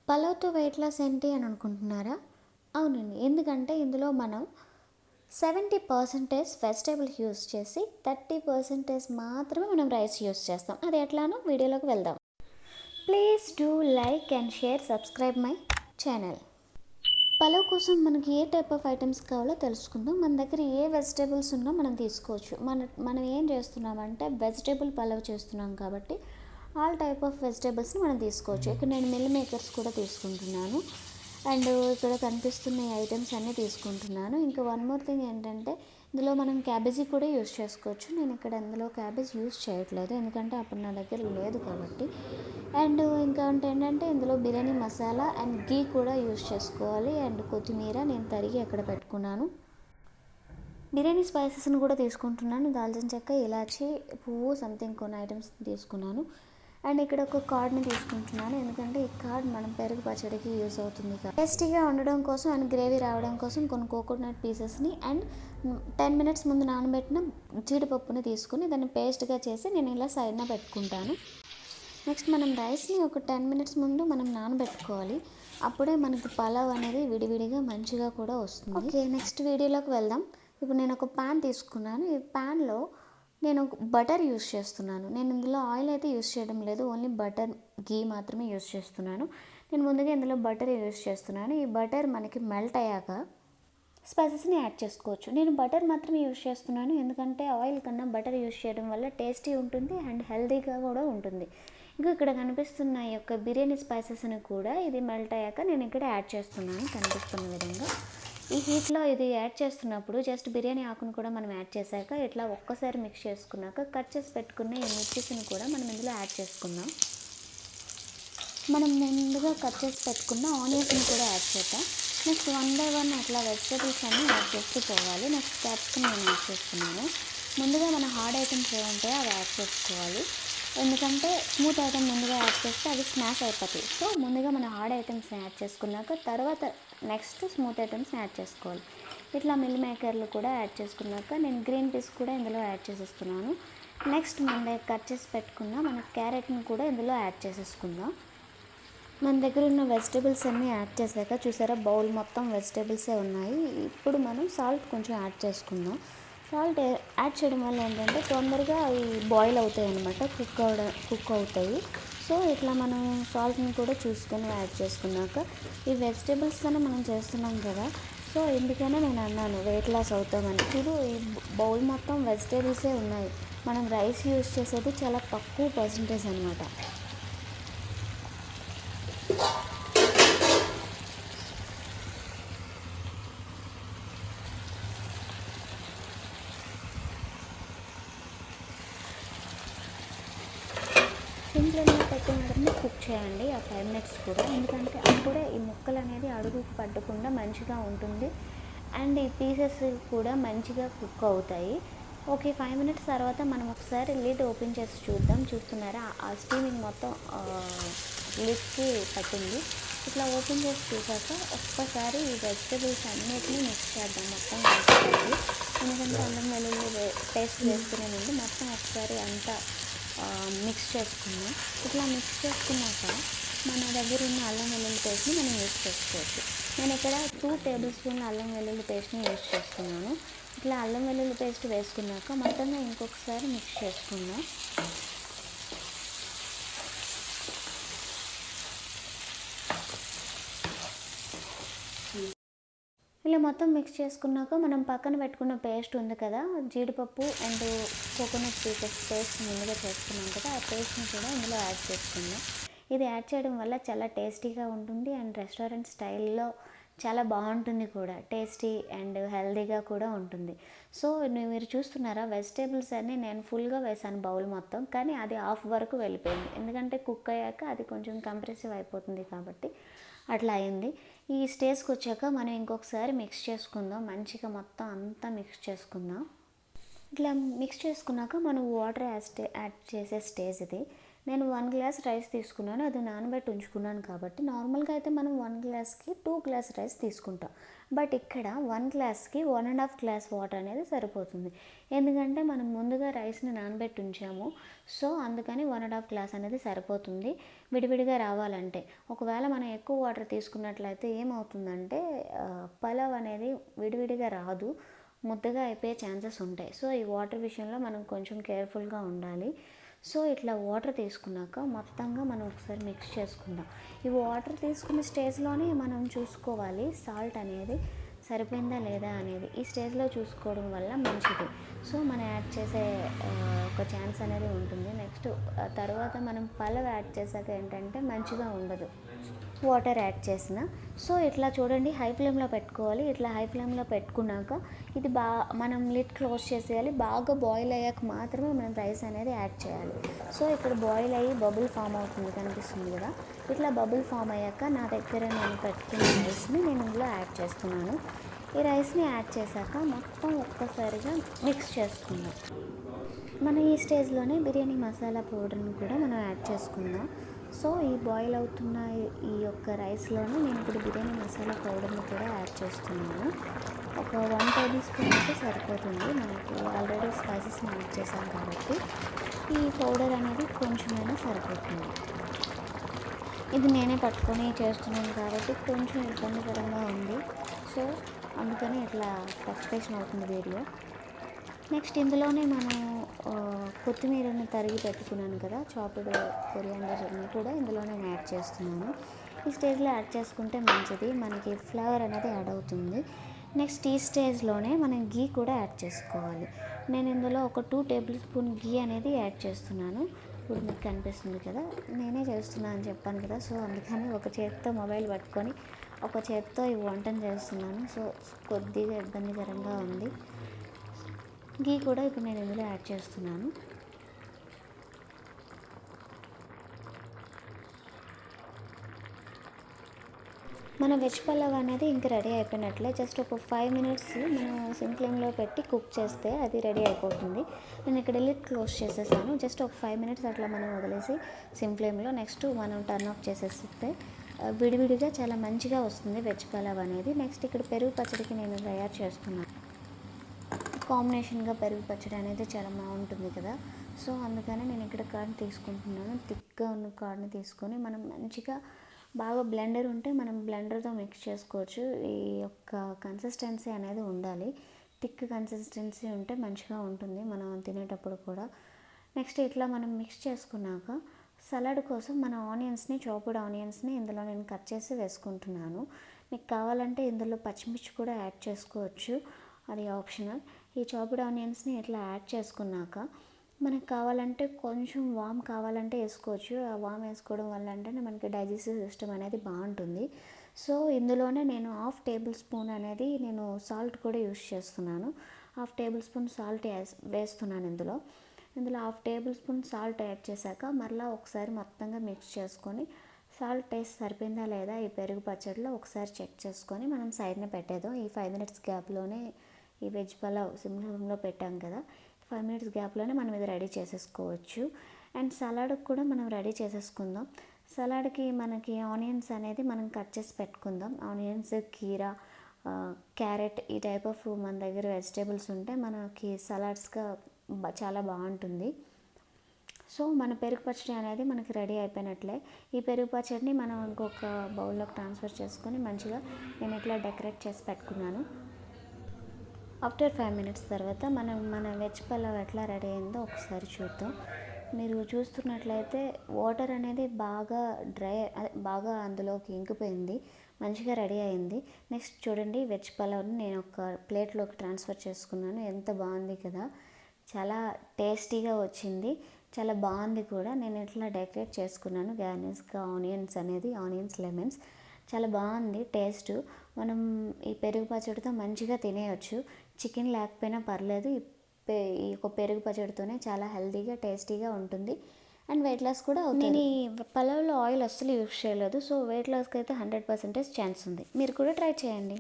పలావ్‌తో weight loss ఏంటి అని అనుకుంటున్నారా? అవునండి. ఎందుకంటే ఇందులో మనం 70% వెజిటబుల్ యూజ్ చేసి 30% మాత్రమే మనం రైస్ యూజ్ చేస్తాం. అది ఎట్లానో వీడియోలోకి వెళ్దాం. Please do like and share, subscribe my channel. Pulao కోసం మనకి ఏ టైప్ ఆఫ్ ఐటమ్స్ కావాలో తెలుసుకుందాం. మన దగ్గర ఏ వెజిటేబుల్స్ ఉన్నా మనం తీసుకోవచ్చు. మనం ఏం చేస్తున్నామంటే వెజిటేబుల్ పలావ్ చేస్తున్నాం కాబట్టి ఆల్ టైప్ ఆఫ్ వెజిటేబుల్స్ని మనం తీసుకోవచ్చు. ఇక్కడ నేను మిల్ మేకర్స్ కూడా తీసుకుంటున్నాను. అండ్ ఇక్కడ కనిపిస్తున్న ఈ ఐటమ్స్ అన్నీ తీసుకుంటున్నాను. ఇంకా వన్ మోర్ థింగ్ ఏంటంటే ఇందులో మనం క్యాబేజీ కూడా యూస్ చేసుకోవచ్చు. నేను ఇక్కడ ఇందులో క్యాబేజ్ యూస్ చేయట్లేదు, ఎందుకంటే అప్పుడు నా దగ్గర లేదు కాబట్టి. అండ్ ఇంకా ఏంటంటే ఇందులో బిర్యానీ మసాలా అండ్ గీ కూడా యూస్ చేసుకోవాలి. అండ్ కొత్తిమీర నేను తరిగి అక్కడ పెట్టుకున్నాను. బిర్యానీ స్పైసెస్ని కూడా తీసుకుంటున్నాను. దాల్చిన చెక్క, ఇలాచి, పువ్వు, సంథింగ్ కొన్ని ఐటమ్స్ తీసుకున్నాను. అండ్ ఇక్కడ ఒక కార్డ్ని తీసుకుంటున్నాను, ఎందుకంటే ఈ కార్డ్ మనం పెరుగు పచ్చడికి యూస్ అవుతుంది. టేస్టీగా ఉండడం కోసం అండ్ గ్రేవీ రావడం కోసం కొన్ని కోకోనట్ పీసెస్ని అండ్ 10 మినిట్స్ ముందు నానబెట్టిన జీడిపప్పుని తీసుకుని దాన్ని పేస్ట్గా చేసి నేను ఇలా సైడ్న పెట్టుకుంటాను. నెక్స్ట్ మనం రైస్ని ఒక 10 మినిట్స్ ముందు మనం నానబెట్టుకోవాలి. అప్పుడే మనకి పలావ్ అనేది విడివిడిగా మంచిగా కూడా వస్తుంది. ఓకే, నెక్స్ట్ వీడియోలోకి వెళ్దాం. ఇప్పుడు నేను ఒక ప్యాన్ తీసుకున్నాను. ఈ ప్యాన్లో నేను బటర్ యూస్ చేస్తున్నాను. నేను ఇందులో ఆయిల్ అయితే యూస్ చేయడం లేదు, ఓన్లీ బటర్, గీ మాత్రమే యూస్ చేస్తున్నాను. నేను ముందుగా ఇందులో బటర్ యూస్ చేస్తున్నాను. ఈ బటర్ మనకి మెల్ట్ అయ్యాక స్పైసెస్ని యాడ్ చేసుకోవచ్చు. నేను బటర్ మాత్రమే యూస్ చేస్తున్నాను, ఎందుకంటే ఆయిల్ కన్నా బటర్ యూస్ చేయడం వల్ల టేస్టీ ఉంటుంది అండ్ హెల్తీగా కూడా ఉంటుంది. ఇంకా ఇక్కడ కనిపిస్తున్న ఈ యొక్క బిర్యానీ స్పైసెస్ని కూడా ఇది మెల్ట్ అయ్యాక నేను ఇక్కడ యాడ్ చేస్తున్నాను కనిపిస్తున్న విధంగా. ఈ హీట్లో ఇది యాడ్ చేస్తున్నప్పుడు జస్ట్ బిర్యానీ ఆకును కూడా మనం యాడ్ చేశాక ఇట్లా ఒక్కసారి మిక్స్ చేసుకున్నాక కట్ చేసి పెట్టుకున్న ఈ మిర్చిస్ని కూడా మనం ఇందులో యాడ్ చేసుకుందాం. మనం ముందుగా కట్ చేసి పెట్టుకున్న ఆనియన్స్ని కూడా యాడ్ చేద్దాం. నెక్స్ట్ 1 బై 1 అట్లా వెజిటేబుల్స్ అన్నీ యాడ్ చేస్తూ పోవాలి. నెక్స్ట్ క్యాప్సికమ్ నేను యాడ్ చేస్తున్నాను. ముందుగా మన హార్డ్ ఐటమ్స్ ఏముంటాయో అవి యాడ్ చేసుకోవాలి, ఎందుకంటే స్మూత్ ఐటమ్ ముందుగా యాడ్ చేస్తే అవి స్మాష్ అయిపోతాయి. సో ముందుగా మన హార్డ్ ఐటమ్స్ని యాడ్ చేసుకున్నాక తర్వాత నెక్స్ట్ స్మూత్ ఐటమ్స్ని యాడ్ చేసుకోవాలి. ఇట్లా మిల్ మేకర్లు కూడా యాడ్ చేసుకున్నాక నేను గ్రీన్ పీస్ కూడా ఇందులో యాడ్ చేసేస్తున్నాను. నెక్స్ట్ మన కట్ చేసి పెట్టుకున్న మన క్యారెట్ని కూడా ఇందులో యాడ్ చేసేసుకుందాం. మన దగ్గర ఉన్న వెజిటేబుల్స్ అన్నీ యాడ్ చేశాక చూసారా బౌల్ మొత్తం వెజిటేబుల్సే ఉన్నాయి. ఇప్పుడు మనం సాల్ట్ కొంచెం యాడ్ చేసుకుందాం. సాల్ట్ యాడ్ చేయడం వల్ల ఏంటంటే తొందరగా అవి బాయిల్ అవుతాయి అన్నమాట, కుక్ అవుతాయి. సో ఇట్లా మనం సాల్ట్ని కూడా చూసుకొని యాడ్ చేసుకున్నాక ఈ వెజిటేబుల్స్తోనే మనం చేస్తున్నాం కదా, సో ఎందుకైనా నేను అన్నాను వెయిట్ లాస్ అవుతామని. చూడు ఈ బౌల్ మొత్తం వెజిటేబుల్సే ఉన్నాయి. మనం రైస్ యూస్ చేసేది చాలా తక్కువ పర్సంటేజ్ అనమాట. సింప్లీగా పెట్టిన కుక్ చేయండి ఆ 5 మినిట్స్ కూడా, ఎందుకంటే అప్పుడే ఈ ముక్కలు అనేది అడుగుకు పట్టకుండా మంచిగా ఉంటుంది అండ్ ఈ పీసెస్ కూడా మంచిగా కుక్ అవుతాయి. ఓకే, 5 మినిట్స్ తర్వాత మనం ఒకసారి లిడ్ ఓపెన్ చేసి చూద్దాం. చూస్తున్నారా ఆ స్టీమింగ్ మొత్తం లిడ్కి పట్టింది. ఇట్లా ఓపెన్ చేసి చూసాక ఒక్కసారి ఈ వెజిటేబుల్స్ అన్నిటినీ మిక్స్ చేద్దాం మొత్తం వేసుకోవాలి, ఎందుకంటే అల్లం వెల్లుల్లి పేస్ట్ వేసుకునే ముందు మొత్తం ఒకసారి అంతా మిక్స్ చేసుకున్నాం. ఇట్లా మిక్స్ చేసుకున్నాక మన దగ్గర ఉన్న అల్లం వెల్లుల్లి పేస్ట్ని మనం యూస్ చేసుకోవచ్చు. నేను ఇక్కడ 2 టేబుల్ స్పూన్ల అల్లం వెల్లుల్లి పేస్ట్ని యూస్ చేసుకున్నాను. ఇట్లా అల్లం వెల్లుల్లి పేస్ట్ వేసుకున్నాక మొత్తంగా ఇంకొకసారి మిక్స్ చేసుకుందాం. ఇలా మొత్తం మిక్స్ చేసుకున్నాక మనం పక్కన పెట్టుకున్న పేస్ట్ ఉంది కదా, జీడిపప్పు అండ్ కోకోనట్ పీసెస్ పేస్ట్ ముందుగా చేసుకున్నాం కదా, ఆ పేస్ట్ని కూడా ఇందులో యాడ్ చేసుకుందాం. ఇది యాడ్ చేయడం వల్ల చాలా టేస్టీగా ఉంటుంది అండ్ రెస్టారెంట్ స్టైల్లో చాలా బాగుంటుంది కూడా, టేస్టీ అండ్ హెల్తీగా కూడా ఉంటుంది. సో మీరు చూస్తున్నారా వెజిటేబుల్స్ అన్నీ నేను ఫుల్గా వేసాను బౌల్ మొత్తం, కానీ అది హాఫ్ వరకు వెళ్ళిపోయింది, ఎందుకంటే కుక్ అయ్యాక అది కొంచెం కంప్రెసివ్ అయిపోతుంది కాబట్టి అట్లా అయింది. ఈ స్టేజ్కి వచ్చాక మనం ఇంకొకసారి మిక్స్ చేసుకుందాం, మంచిగా మొత్తం అంతా మిక్స్ చేసుకుందాం. ఇట్లా మిక్స్ చేసుకున్నాక మనం వాటర్ యాడ్ చేసే స్టేజ్ ఇది. నేను 1 గ్లాస్ రైస్ తీసుకున్నాను, అది నానబెట్టి ఉంచుకున్నాను కాబట్టి నార్మల్గా అయితే మనం 1 గ్లాస్కి 2 గ్లాస్ రైస్ తీసుకుంటాం. బట్ ఇక్కడ 1 గ్లాస్కి 1.5 గ్లాస్ వాటర్ అనేది సరిపోతుంది. ఎందుకంటే మనం ముందుగా రైస్ని నానబెట్టి ఉంచాము, సో అందుకని 1.5 గ్లాస్ అనేది సరిపోతుంది విడివిడిగా రావాలంటే. ఒకవేళ మనం ఎక్కువ వాటర్ తీసుకున్నట్లయితే ఏమవుతుందంటే పలావ్ అనేది విడివిడిగా రాదు, ముద్దగా అయిపోయే ఛాన్సెస్ ఉంటాయి. సో ఈ వాటర్ విషయంలో మనం కొంచెం కేర్ఫుల్గా ఉండాలి. సో ఇట్లా వాటర్ తీసుకున్నాక మొత్తంగా మనం ఒకసారి మిక్స్ చేసుకుందాం. ఈ వాటర్ తీసుకున్న స్టేజ్లోనే మనం చూసుకోవాలి సాల్ట్ అనేది సరిపోయిందా లేదా అనేది. ఈ స్టేజ్లో చూసుకోవడం వల్ల మంచిది. సో మనం యాడ్ చేసే ఒక ఛాన్స్ అనేది ఉంటుంది. నెక్స్ట్ తర్వాత మనం పలావ్ యాడ్ చేశాక ఏంటంటే మంచిగా ఉండదు వాటర్ యాడ్ చేసిన. సో ఇట్లా చూడండి, హై ఫ్లేమ్లో పెట్టుకోవాలి. ఇట్లా హై ఫ్లేమ్లో పెట్టుకున్నాక ఇది మనం లిడ్ క్లోజ్ చేసేయాలి. బాగా బాయిల్ అయ్యాక మాత్రమే మనం రైస్ అనేది యాడ్ చేయాలి. సో ఇక్కడ బాయిల్ అయ్యి బబుల్ ఫామ్ అవుతుంది, కనిపిస్తుంది కదా. ఇట్లా బబుల్ ఫామ్ అయ్యాక నా దగ్గర నేను పెట్టుకున్న రైస్ని నేను ఇందులో యాడ్ చేస్తున్నాను. ఈ రైస్ని యాడ్ చేశాక మొత్తం ఒక్కసారిగా మిక్స్ చేసుకుందాం. మనం ఈ స్టేజ్లోనే బిర్యానీ మసాలా పౌడర్ని కూడా మనం యాడ్ చేసుకుందాం. సో ఈ బాయిల్ అవుతున్న ఈ యొక్క రైస్లోనే నేను ఇప్పుడు బిర్యానీ మసాలా పౌడర్ని కూడా యాడ్ చేస్తున్నాను. ఒక 1 టేబుల్ స్పూన్ అయితే సరిపోతుంది. మనకి ఆల్రెడీ స్పైసెస్ని యాడ్ చేసాం కాబట్టి ఈ పౌడర్ అనేది కొంచెమైనా సరిపోతుంది. ఇది నేనే పట్టుకొని చేస్తున్నాను కాబట్టి కొంచెం ఇబ్బందికరంగా ఉంది. సో అందుకని ఇట్లా ఫ్లక్చువేషన్ అవుతుంది వీడియో. నెక్స్ట్ ఇందులోనే మనం కొత్తిమీరని తరిగి పెట్టుకున్నాను కదా, చాప్డ్ కొరియాండర్ని కూడా ఇందులో నేను యాడ్ చేస్తున్నాను. ఈ స్టేజ్లో యాడ్ చేసుకుంటే మంచిది, మనకి ఫ్లేవర్ అనేది యాడ్ అవుతుంది. నెక్స్ట్ ఈ స్టేజ్లోనే మనం గీ కూడా యాడ్ చేసుకోవాలి. నేను ఇందులో ఒక 2 టేబుల్ స్పూన్ గీ అనేది యాడ్ చేస్తున్నాను. ఇప్పుడు మీకు కనిపిస్తుంది కదా, నేనే చేస్తున్నాను అని చెప్పాను కదా. సో అందుకని ఒక చేత్తో మొబైల్ పట్టుకొని ఒక చేత్తో ఈ వంటను చేస్తున్నాను. సో కొద్దిగా ఇబ్బందికరంగా ఉంది. గీ కూడా ఇప్పుడు నేను ఇందులో యాడ్ చేస్తున్నాను. మన వెజ్ పలావ్ అనేది ఇంక రెడీ అయిపోయినట్లే. జస్ట్ ఒక 5 మినిట్స్ మనం సిమ్ ఫ్లేమ్లో పెట్టి కుక్ చేస్తే అది రెడీ అయిపోతుంది. నేను ఇక్కడ లిడ్ క్లోజ్ చేసేసాను. జస్ట్ ఒక 5 మినిట్స్ అట్లా మనం వదిలేసి సిమ్ ఫ్లేమ్లో నెక్స్ట్ మనం టర్న్ ఆఫ్ చేసేస్తే విడివిడిగా చాలా మంచిగా వస్తుంది వెజ్ పలావ్ అనేది. నెక్స్ట్ ఇక్కడ పెరుగు పచ్చడికి నేను తయారు చేస్తున్నాను. కాంబినేషన్గా పెరుగు పచ్చడి అనేది చాలా బాగుంటుంది కదా. సో అందుకని నేను ఇక్కడ కర్డ్ తీసుకుంటున్నాను. థిక్గా ఉన్న కర్డ్ని తీసుకొని మనం మంచిగా బాగా బ్లెండర్ ఉంటే మనం బ్లెండర్తో మిక్స్ చేసుకోవచ్చు. ఈ యొక్క కన్సిస్టెన్సీ అనేది ఉండాలి. థిక్ కన్సిస్టెన్సీ ఉంటే మంచిగా ఉంటుంది మనం తినేటప్పుడు కూడా. నెక్స్ట్ ఇట్లా మనం మిక్స్ చేసుకున్నాక సలాడ్ కోసం మన ఆనియన్స్ని, చాప్డ్ ఆనియన్స్ని ఇందులో నేను కట్ చేసి వేసుకుంటున్నాను. మీకు కావాలంటే ఇందులో పచ్చిమిర్చి కూడా యాడ్ చేసుకోవచ్చు, అది ఆప్షనల్. ఈ చాప్డ్ ఆనియన్స్ని ఇట్లా యాడ్ చేసుకున్నాక మనకు కావాలంటే కొంచెం వామ్ కావాలంటే వేసుకోవచ్చు. ఆ వామ్ వేసుకోవడం వల్ల అంటే మనకి డైజెస్టివ్ సిస్టమ్ అనేది బాగుంటుంది. సో ఇందులోనే నేను 1/2 టేబుల్ స్పూన్ అనేది నేను సాల్ట్ కూడా యూస్ చేస్తున్నాను. 1/2 టేబుల్ స్పూన్ సాల్ట్ వేస్తున్నాను ఇందులో 1/2 టేబుల్ స్పూన్ సాల్ట్ యాడ్ చేశాక మరలా ఒకసారి మొత్తంగా మిక్స్ చేసుకొని సాల్ట్ టేస్ట్ సరిపోయిందా లేదా ఈ పెరుగు పచ్చడిలో ఒకసారి చెక్ చేసుకొని మనం సైడ్ని పెట్టేద్దాం. ఈ 5 మినిట్స్ గ్యాప్లోనే ఈ వెజ్ పలావ్ సిమ్లో పెట్టాం కదా, 5 మినిట్స్ గ్యాప్లోనే మనం ఇది రెడీ చేసేసుకోవచ్చు. అండ్ సలాడ్కి కూడా మనం రెడీ చేసేసుకుందాం. సలాడ్కి మనకి ఆనియన్స్ అనేది మనం కట్ చేసి పెట్టుకుందాం. ఆనియన్స్, కీరా, క్యారెట్ ఈ టైప్ ఆఫ్ మన దగ్గర వెజిటేబుల్స్ ఉంటే మనకి సలాడ్స్గా చాలా బాగుంటుంది. సో మన పెరుగు పచ్చడి అనేది మనకి రెడీ అయిపోయినట్లే. ఈ పెరుగు పచ్చడిని మనం ఇంకొక బౌల్లోకి ట్రాన్స్ఫర్ చేసుకొని మంచిగా నేను ఇట్లా డెకరేట్ చేసి పెట్టుకున్నాను. ఆఫ్టర్ 5 మినిట్స్ తర్వాత మన వెజ్ పలావ్ ఎట్లా రెడీ అయిందో ఒకసారి చూద్దాం. మీరు చూస్తున్నట్లయితే వాటర్ అనేది బాగా అందులోకి ఇంకిపోయింది, మంచిగా రెడీ అయింది. నెక్స్ట్ చూడండి, వెజ్ పలావ్ని నేను ఒక ప్లేట్లోకి ట్రాన్స్ఫర్ చేసుకున్నాను. ఎంత బాగుంది కదా, చాలా టేస్టీగా వచ్చింది, చాలా బాగుంది కూడా. నేను ఇట్లా డెకరేట్ చేసుకున్నాను గార్నిష్గా ఆనియన్స్, లెమన్స్. చాలా బాగుంది టేస్ట్. మనం ఈ పెరుగు పచ్చడితో మంచిగా తినేయచ్చు. చికెన్ లేకపోయినా పర్లేదు, ఈ ఒక పెరుగు పచ్చడితోనే చాలా హెల్తీగా టేస్టీగా ఉంటుంది. అండ్ వెయిట్ లాస్ కూడా అవుతుంది. నేను ఈ పలావ్లో ఆయిల్ అస్సలు యూస్ చేయలేదు. సో వెయిట్ లాస్కి అయితే 100% ఛాన్స్ ఉంది. మీరు కూడా ట్రై చేయండి.